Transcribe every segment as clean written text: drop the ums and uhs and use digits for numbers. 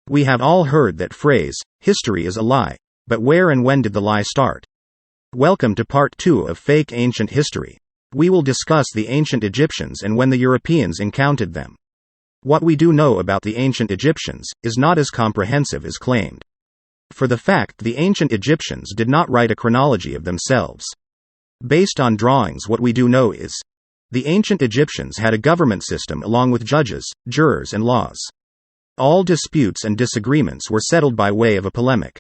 We have all heard that phrase, history is a lie. But where and when did the lie start? Welcome to part 2 of Fake Ancient History. We will discuss the ancient Egyptians and when the Europeans encountered them. What we do know about the ancient Egyptians is not as comprehensive as claimed. For the fact the ancient Egyptians did not write a chronology of themselves. Based on drawings, what we do know is the ancient Egyptians had a government system along with judges, jurors, and laws. All disputes and disagreements were settled by way of a polemic.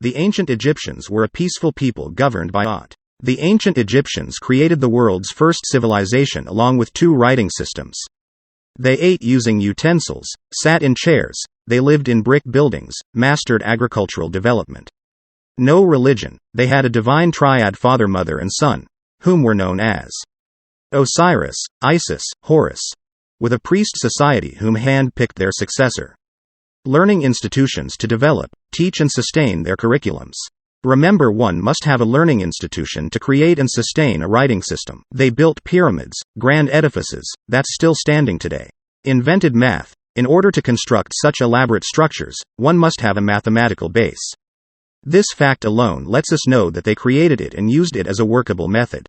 The ancient Egyptians were a peaceful people governed by art. The ancient Egyptians created the world's first civilization along with 2 writing systems. They ate using utensils, sat in chairs, they lived in brick buildings, mastered agricultural development. No religion, they had a divine triad father, mother, and son, whom were known as Osiris, Isis, Horus, with a priest society whom hand-picked their successor. Learning institutions to develop, teach and sustain their curriculums. Remember, one must have a learning institution to create and sustain a writing system. They built pyramids, grand edifices, that's still standing today. Invented math. In order to construct such elaborate structures, one must have a mathematical base. This fact alone lets us know that they created it and used it as a workable method.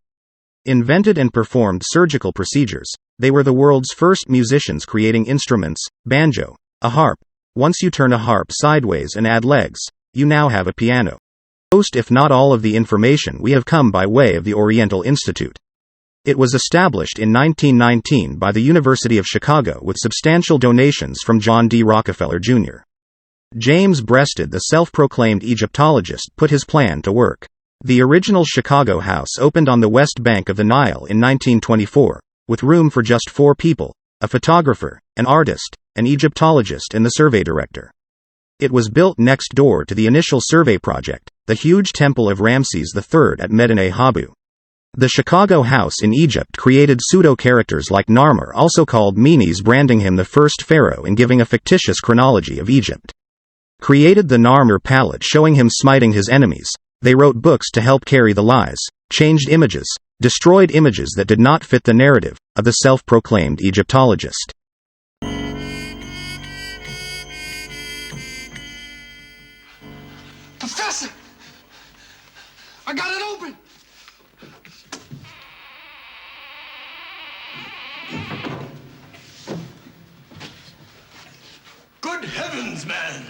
Invented and performed surgical procedures. They were the world's first musicians creating instruments, banjo, a harp. Once you turn a harp sideways and add legs, you now have a piano. Most if not all of the information we have come by way of the Oriental Institute. It was established in 1919 by the University of Chicago with substantial donations from John D. Rockefeller Jr. James Breasted, the self-proclaimed Egyptologist, put his plan to work. The original Chicago house opened on the west bank of the Nile in 1924, with room for just 4 people, a photographer, an artist, an Egyptologist, and the survey director. It was built next door to the initial survey project, the huge temple of Ramses III at Medinet Habu. The Chicago house in Egypt created pseudo-characters like Narmer, also called Menes, branding him the first pharaoh and giving a fictitious chronology of Egypt. Created the Narmer palette showing him smiting his enemies. They wrote books to help carry the lies, changed images, destroyed images that did not fit the narrative of the self-proclaimed Egyptologist. Professor! I got it open! Good heavens, man!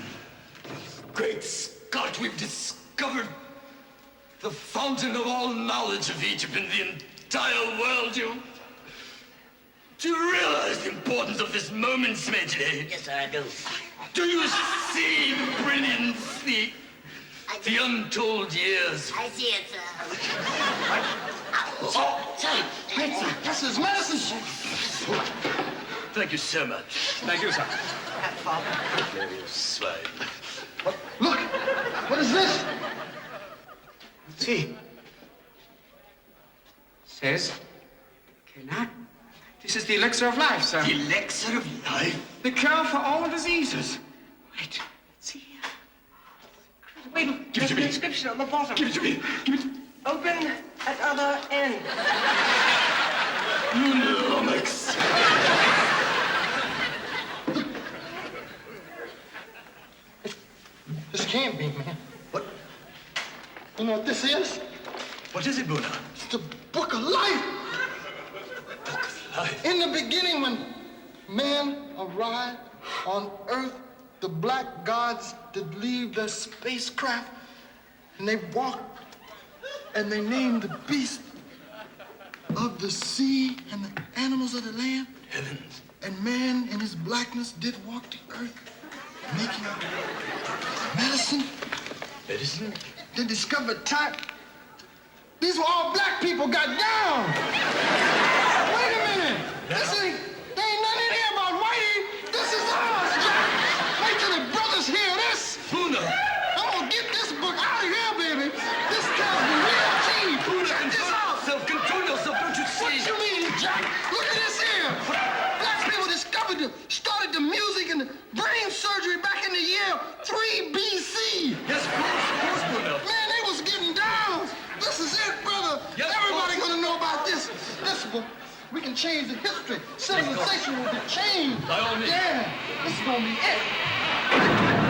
Great Scott, we've discovered the fountain of all knowledge of Egypt in the entire world. Do you realize the importance of this moment, Smedley? Yes, sir, I do. Do you see the brilliance, the untold years? I see it, sir. Oh, Sir, that's his medicine. Thank you so much. Thank you, sir. Father. You swine. Look, what is this? See. Says, cannot. This is the elixir of life, sir. The elixir of life? The cure for all diseases. Wait, see here. Wait, Give it to there's an me. inscription on the bottom. Give it to me. Give it to me. Open at other end. Lumix. This can't be, man. What? You know what this is? What is it, Buna? It's the Book of Life. Book of life. In the beginning, when man arrived on Earth, the black gods did leave their spacecraft, and they walked, and they named the beasts of the sea and the animals of the land. Heavens. And man in his blackness did walk the earth, making medicine. Medicine? They discovered time. These were all black people got down. Wait a minute. There ain't nothing in here about whitey. This is ours, Jack. Wait till the brothers hear this. Buna. I'm gonna get this book out of here, baby. This tells me real tea. Buna, Check this out. Self-control yourself, don't you What see? you mean, Jack? Look at this here. Black people started the music and the brain surgery back in the year 3 BC. Yes, of course, Buna. Man, they was getting down. This is it, brother. Yes, Everybody boss. gonna know about this. This one, we can change the history. Civilization will be changed. By all means. Yeah, this is gonna be it.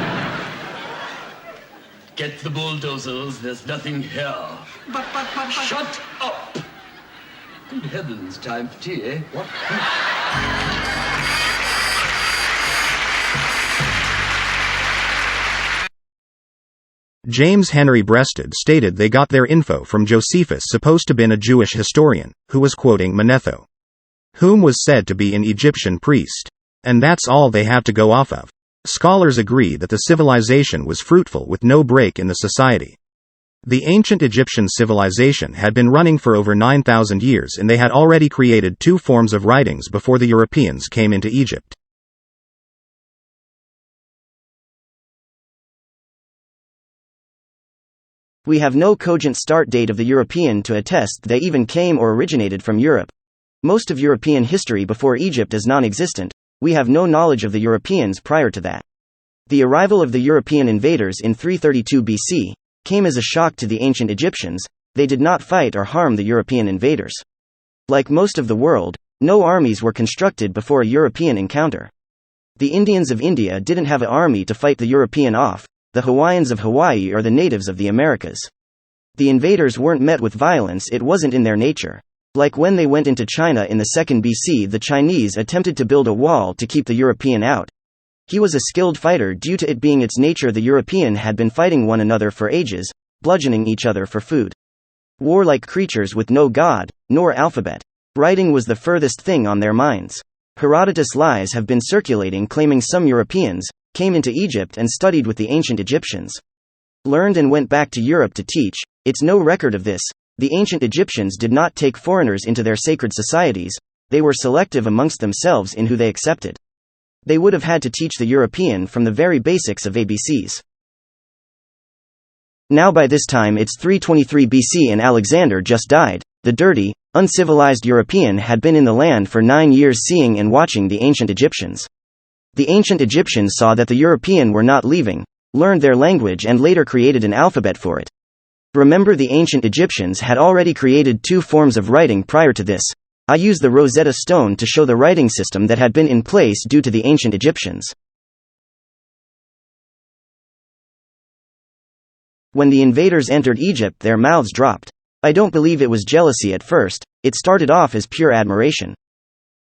Get the bulldozers, there's nothing here. But. Shut up! Good heavens, time for tea, eh? What? James Henry Breasted stated they got their info from Josephus, supposed to been a Jewish historian, who was quoting Manetho, whom was said to be an Egyptian priest. And that's all they have to go off of. Scholars agree that the civilization was fruitful with no break in the society. The ancient Egyptian civilization had been running for over 9,000 years, and they had already created 2 forms of writings before the Europeans came into Egypt. We have no cogent start date of the European to attest they even came or originated from Europe. Most of European history before Egypt is non-existent. We have no knowledge of the Europeans prior to that. The arrival of the European invaders in 332 BC came as a shock to the ancient Egyptians. They did not fight or harm the European invaders. Like most of the world, no armies were constructed before a European encounter. The Indians of India didn't have an army to fight the European off, the Hawaiians of Hawaii or the natives of the Americas. The invaders weren't met with violence, it wasn't in their nature. Like when they went into China in the 2nd BC, the Chinese attempted to build a wall to keep the European out. He was a skilled fighter due to it being its nature. The European had been fighting one another for ages, bludgeoning each other for food. Warlike creatures with no god, nor alphabet. Writing was the furthest thing on their minds. Herodotus' lies have been circulating claiming some Europeans came into Egypt and studied with the ancient Egyptians. Learned and went back to Europe to teach. It's no record of this. The ancient Egyptians did not take foreigners into their sacred societies, they were selective amongst themselves in who they accepted. They would have had to teach the European from the very basics of ABCs. Now by this time it's 323 BC and Alexander just died. The dirty, uncivilized European had been in the land for 9 years seeing and watching the ancient Egyptians. The ancient Egyptians saw that the European were not leaving, learned their language and later created an alphabet for it. Remember, the ancient Egyptians had already created 2 forms of writing prior to this. I used the Rosetta Stone to show the writing system that had been in place due to the ancient Egyptians. When the invaders entered Egypt, their mouths dropped. I don't believe it was jealousy at first, it started off as pure admiration.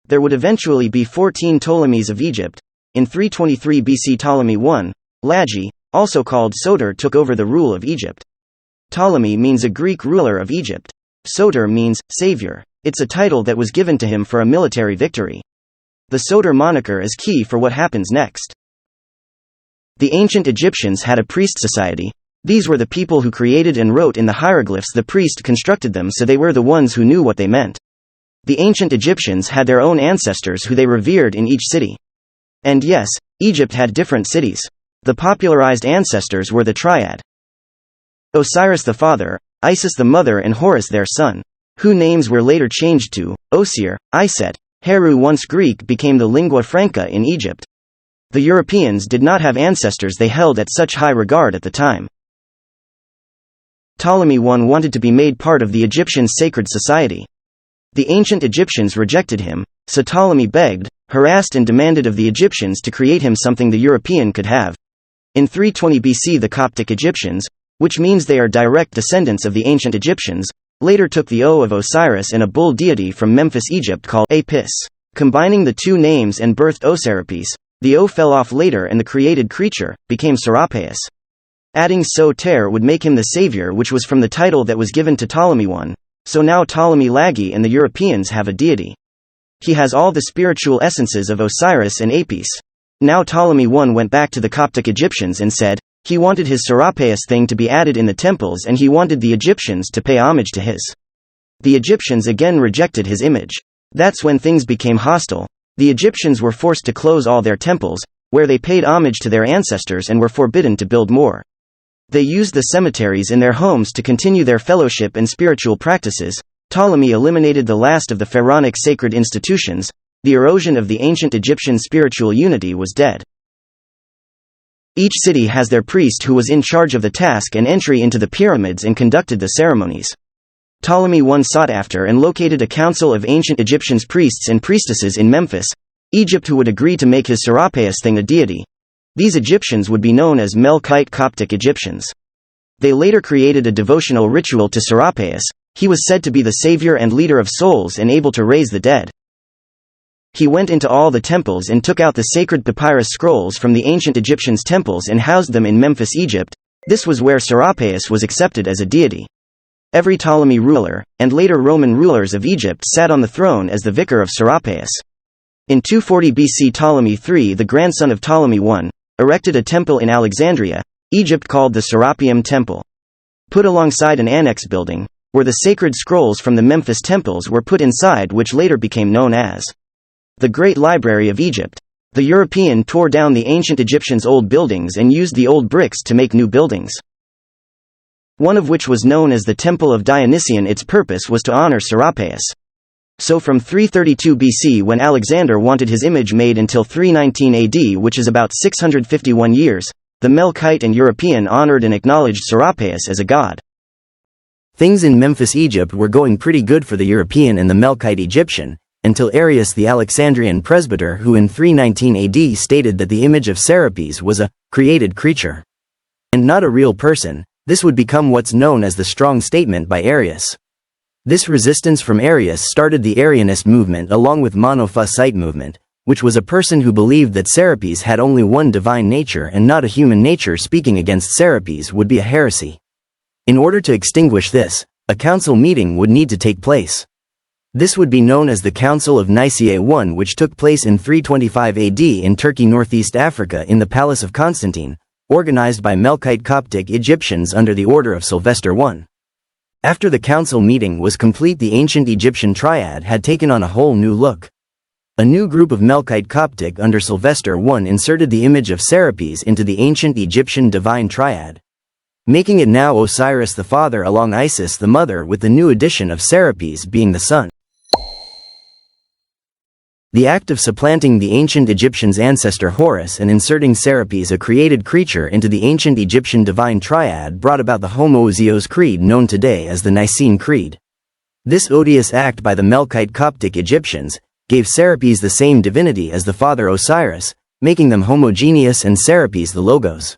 There would eventually be 14 Ptolemies of Egypt. In 323 BC, Ptolemy I, Lagi, also called Soter, took over the rule of Egypt. Ptolemy means a Greek ruler of Egypt. Soter means savior. It's a title that was given to him for a military victory. The Soter moniker is key for what happens next. The ancient Egyptians had a priest society. These were the people who created and wrote in the hieroglyphs. The priest constructed them, so they were the ones who knew what they meant. The ancient Egyptians had their own ancestors who they revered in each city. And yes, Egypt had different cities. The popularized ancestors were the triad: Osiris the father, Isis the mother, and Horus their son, whose names were later changed to Osir, Iset, Heru. Once Greek became the lingua franca in Egypt. The Europeans did not have ancestors they held at such high regard at the time. Ptolemy I wanted to be made part of the Egyptian sacred society. The ancient Egyptians rejected him, so Ptolemy begged, harassed and demanded of the Egyptians to create him something the European could have. In 320 BC, the Coptic Egyptians, which means they are direct descendants of the ancient Egyptians, later took the O of Osiris and a bull deity from Memphis, Egypt called Apis. Combining the 2 names and birthed Serapis, the O fell off later and the created creature became Serapis. Adding So-Ter would make him the savior, which was from the title that was given to Ptolemy I, so now Ptolemy Lagi and the Europeans have a deity. He has all the spiritual essences of Osiris and Apis. Now Ptolemy I went back to the Coptic Egyptians and said, he wanted his Serapis thing to be added in the temples and he wanted the Egyptians to pay homage to his. The Egyptians again rejected his image. That's when things became hostile. The Egyptians were forced to close all their temples, where they paid homage to their ancestors, and were forbidden to build more. They used the cemeteries in their homes to continue their fellowship and spiritual practices. Ptolemy eliminated the last of the pharaonic sacred institutions. The erosion of the ancient Egyptian spiritual unity was dead. Each city has their priest who was in charge of the task and entry into the pyramids and conducted the ceremonies. Ptolemy I sought after and located a council of ancient Egyptian priests and priestesses in Memphis, Egypt, who would agree to make his Serapis thing a deity. These Egyptians would be known as Melkite Coptic Egyptians. They later created a devotional ritual to Serapis. He was said to be the savior and leader of souls and able to raise the dead. He went into all the temples and took out the sacred papyrus scrolls from the ancient Egyptians' temples and housed them in Memphis, Egypt. This was where Serapis was accepted as a deity. Every Ptolemy ruler, and later Roman rulers of Egypt, sat on the throne as the vicar of Serapis. In 240 BC, Ptolemy III, the grandson of Ptolemy I, erected a temple in Alexandria, Egypt called the Serapeum Temple. Put alongside an annex building, where the sacred scrolls from the Memphis temples were put inside, which later became known as the Great Library of Egypt. The European tore down the ancient Egyptians' old buildings and used the old bricks to make new buildings, one of which was known as the Temple of Dionysian. Its purpose was to honor Serapis. So from 332 BC, when Alexander wanted his image made, until 319 AD, which is about 651 years, the Melkite and European honored and acknowledged Serapis as a god. Things in Memphis, Egypt were going pretty good for the European and the Melkite Egyptian, until Arius the Alexandrian presbyter, who in 319 AD stated that the image of Serapis was a created creature and not a real person. This would become what's known as the strong statement by Arius. This resistance from Arius started the Arianist movement along with Monophysite movement, which was a person who believed that Serapis had only one divine nature and not a human nature. Speaking against Serapis would be a heresy. In order to extinguish this, a council meeting would need to take place. This would be known as the Council of Nicaea I, which took place in 325 AD in Turkey, Northeast Africa, in the Palace of Constantine, organized by Melkite Coptic Egyptians under the order of Sylvester I. After the council meeting was complete, the ancient Egyptian triad had taken on a whole new look. A new group of Melkite Coptic under Sylvester I inserted the image of Serapis into the ancient Egyptian divine triad, making it now Osiris the father along Isis the mother, with the new addition of Serapis being the son. The act of supplanting the ancient Egyptians' ancestor Horus and inserting Serapis, a created creature, into the ancient Egyptian divine triad brought about the Homoousios Creed, known today as the Nicene Creed. This odious act by the Melkite Coptic Egyptians gave Serapis the same divinity as the father Osiris, making them homogeneous and Serapis the Logos.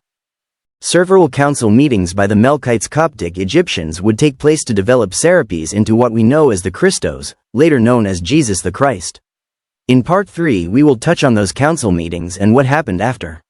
Several council meetings by the Melkites Coptic Egyptians would take place to develop Serapis into what we know as the Christos, later known as Jesus the Christ. In Part 3 we will touch on those council meetings and what happened after.